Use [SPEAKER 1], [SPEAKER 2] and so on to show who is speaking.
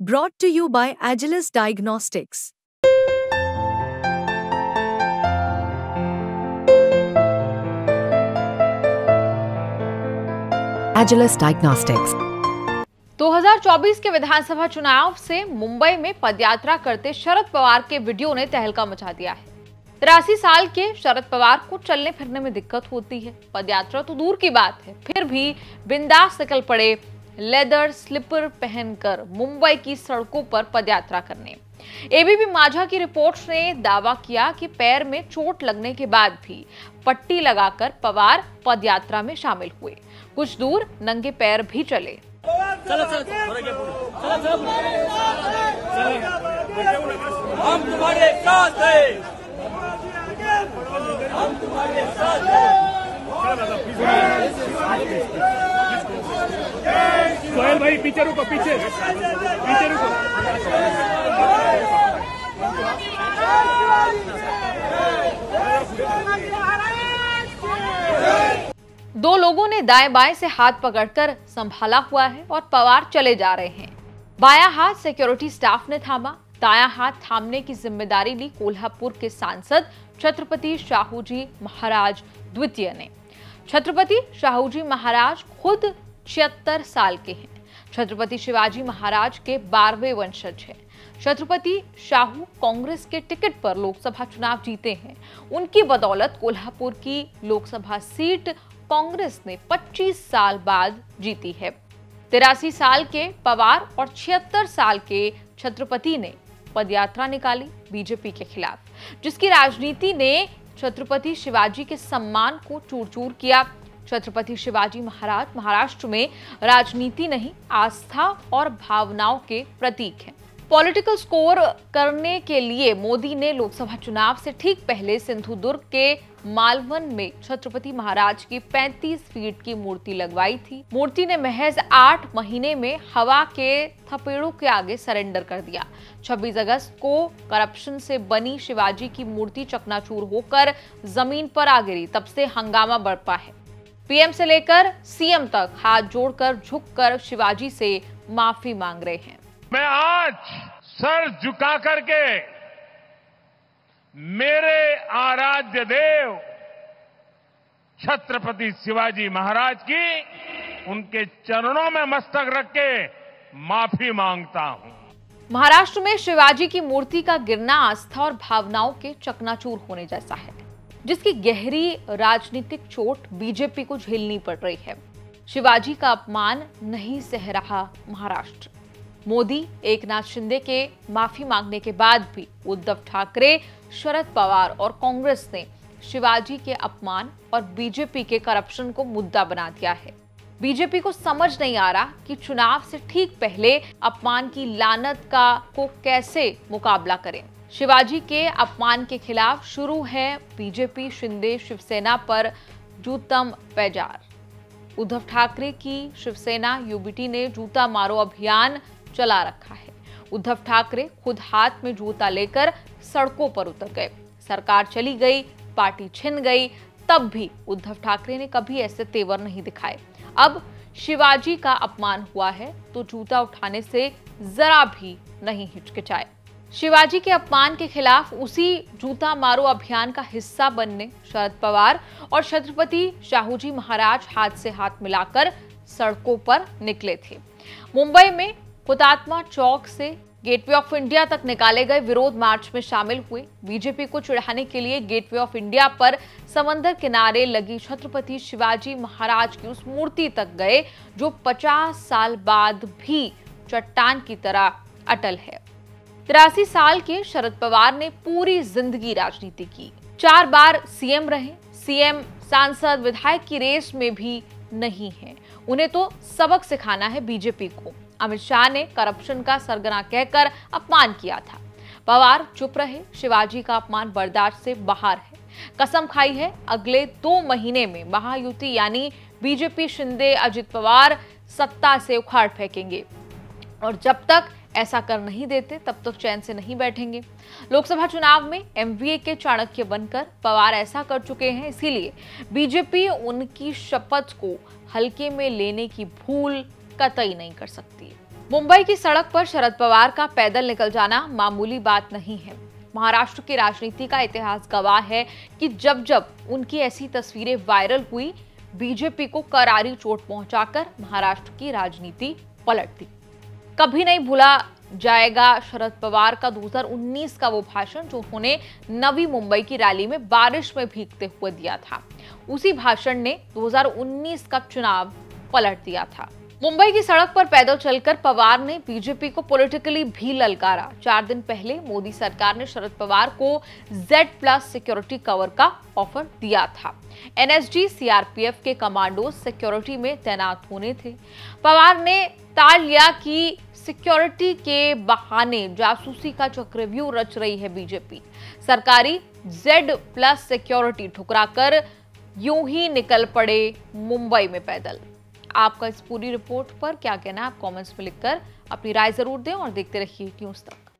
[SPEAKER 1] Brought to you by Agilus Diagnostics.
[SPEAKER 2] Agilus Diagnostics
[SPEAKER 3] 2024 के विधानसभा चुनाव से मुंबई में पदयात्रा करते शरद पवार के वीडियो ने तहलका मचा दिया है। 83 साल के शरद पवार को चलने फिरने में दिक्कत होती है, पदयात्रा तो दूर की बात है, फिर भी बिंदास निकल पड़े लेदर स्लीपर पहनकर मुंबई की सड़कों पर पदयात्रा करने। एबीपी माझा की रिपोर्ट्स ने दावा किया कि पैर में चोट लगने के बाद भी पट्टी लगाकर पवार पदयात्रा में शामिल हुए, कुछ दूर नंगे पैर भी चले।
[SPEAKER 4] हम तुम्हारे साथ हैं, हम तुम्हारे साथ हैं।
[SPEAKER 5] सोहेल भाई पीछे रुको, पीछे रुको।
[SPEAKER 3] दो लोगों ने दाएं बाएं से हाथ पकड़कर संभाला हुआ है और पवार चले जा रहे हैं। बायां हाथ सिक्योरिटी स्टाफ ने थामा, दायां हाथ थामने की जिम्मेदारी ली कोल्हापुर के सांसद छत्रपति शाहूजी महाराज द्वितीय ने। छत्रपति शाहूजी महाराज खुद 76 साल के हैं। छत्रपति शिवाजी महाराज के 12वें वंशज हैं। छत्रपति शाहू कांग्रेस के टिकट पर लोकसभा चुनाव जीते हैं। उनकी बदौलत कोल्हापुर की लोकसभा सीट कांग्रेस ने 25 साल बाद जीती है। 83 साल के पवार और 76 साल के छत्रपति ने पदयात्रा निकाली बीजेपी के खिलाफ, जिसकी राजनीति ने छत्रपति शिवाजी के सम्मान को चूर-चूर किया। छत्रपति शिवाजी महाराज महाराष्ट्र में राजनीति नहीं, आस्था और भावनाओं के प्रतीक हैं। पॉलिटिकल स्कोर करने के लिए मोदी ने लोकसभा चुनाव से ठीक पहले सिंधुदुर्ग के मालवन में छत्रपति महाराज की 35 फीट की मूर्ति लगवाई थी। मूर्ति ने महज 8 महीने में हवा के थपेड़ों के आगे सरेंडर कर दिया। 26 अगस्त को करप्शन से बनी शिवाजी की मूर्ति चकनाचूर होकर जमीन पर आ गिरी। तब से हंगामा बरपा है। पीएम से लेकर सीएम तक हाथ जोड़कर झुककर शिवाजी से माफी मांग रहे हैं।
[SPEAKER 5] मैं आज सर झुका करके मेरे आराध्य देव छत्रपति शिवाजी महाराज की उनके चरणों में मस्तक रख के माफी मांगता हूं।
[SPEAKER 3] महाराष्ट्र में शिवाजी की मूर्ति का गिरना आस्था और भावनाओं के चकनाचूर होने जैसा है, जिसकी गहरी राजनीतिक चोट बीजेपी को झेलनी पड़ रही है। शिवाजी का अपमान नहीं सह रहा महाराष्ट्र। मोदी, एकनाथ शिंदे के माफी मांगने के बाद भी उद्धव ठाकरे, शरद पवार और कांग्रेस ने शिवाजी के अपमान और बीजेपी के करप्शन को मुद्दा बना दिया है। बीजेपी को समझ नहीं आ रहा कि चुनाव से ठीक पहले अपमान की लानत को कैसे मुकाबला करें। शिवाजी के अपमान के खिलाफ शुरू है बीजेपी शिंदे शिवसेना पर जूतम पैजार। उद्धव ठाकरे की शिवसेना यूबीटी ने जूता मारो अभियान चला रखा है। उद्धव ठाकरे खुद हाथ में जूता लेकर सड़कों पर उतर गए। सरकार चली गई, पार्टी छिन गई, तब भी उद्धव ठाकरे ने कभी ऐसे तेवर नहीं दिखाए। अब शिवाजी का अपमान हुआ है तो जूता उठाने से जरा भी नहीं हिचकिचाए। शिवाजी के अपमान के खिलाफ उसी जूता मारो अभियान का हिस्सा बनने शरद पवार और छत्रपति शाहूजी महाराज हाथ से हाथ मिलाकर सड़कों पर निकले थे। मुंबई में हुतात्मा चौक से गेटवे ऑफ इंडिया तक निकाले गए विरोध मार्च में शामिल हुए। बीजेपी को चिढ़ाने के लिए गेटवे ऑफ इंडिया पर समंदर किनारे लगी छत्रपति शिवाजी महाराज की उस मूर्ति तक गए, जो 50 साल बाद भी चट्टान की तरह अटल है। 83 साल के शरद पवार ने पूरी जिंदगी राजनीति की, 4 बार सीएम रहे, सीएम, सांसद, विधायक की रेस में भी नहीं है। उन्हें तो सबक सिखाना है बीजेपी को। अमित शाह ने करप्शन का सरगना कहकर अपमान किया था। पवार चुप रहे। शिवाजी का अपमान बर्दाश्त से बाहर है। कसम खाई है अगले 2 महीने में महायुति यानी बीजेपी, शिंदे, अजित पवार सत्ता से उखाड़ फेंकेंगे और जब तक ऐसा कर नहीं देते तब तक चैन से नहीं बैठेंगे। लोकसभा चुनाव में एमवीए के चाणक्य बनकर पवार ऐसा कर चुके हैं, इसीलिए बीजेपी उनकी शपथ को हल्के में लेने की भूल कतई नहीं कर सकती। मुंबई की सड़क पर शरद पवार का पैदल निकल जाना मामूली बात नहीं है। महाराष्ट्र की राजनीति का इतिहास गवाह है कि जब जब उनकी ऐसी तस्वीरें वायरल हुई, बीजेपी को करारी चोट पहुंचाकर महाराष्ट्र की राजनीति पलट दी। कभी नहीं भूला जाएगा शरद पवार का 2019 का वो भाषण जो उन्होंने नवी मुंबई की रैली में बारिश में भीगते हुए दिया था। उसी भाषण ने 2019 का चुनाव पलट दिया था। मुंबई की सड़क पर पैदल चलकर पवार ने बीजेपी को पॉलिटिकली भी ललकारा। 4 दिन पहले मोदी सरकार ने शरद पवार को Z+ सिक्योरिटी कवर का ऑफर दिया था। NSG CRPF के कमांडो सिक्योरिटी में तैनात होने थे। पवार ने ताल लिया कि सिक्योरिटी के बहाने जासूसी का चक्रव्यूह रच रही है बीजेपी। सरकारी Z+ सिक्योरिटी ठुकराकर यूं ही निकल पड़े मुंबई में पैदल। आपका इस पूरी रिपोर्ट पर क्या कहना है, आप कमेंट्स में लिखकर अपनी राय जरूर दें और देखते रहिए न्यूज़ तक।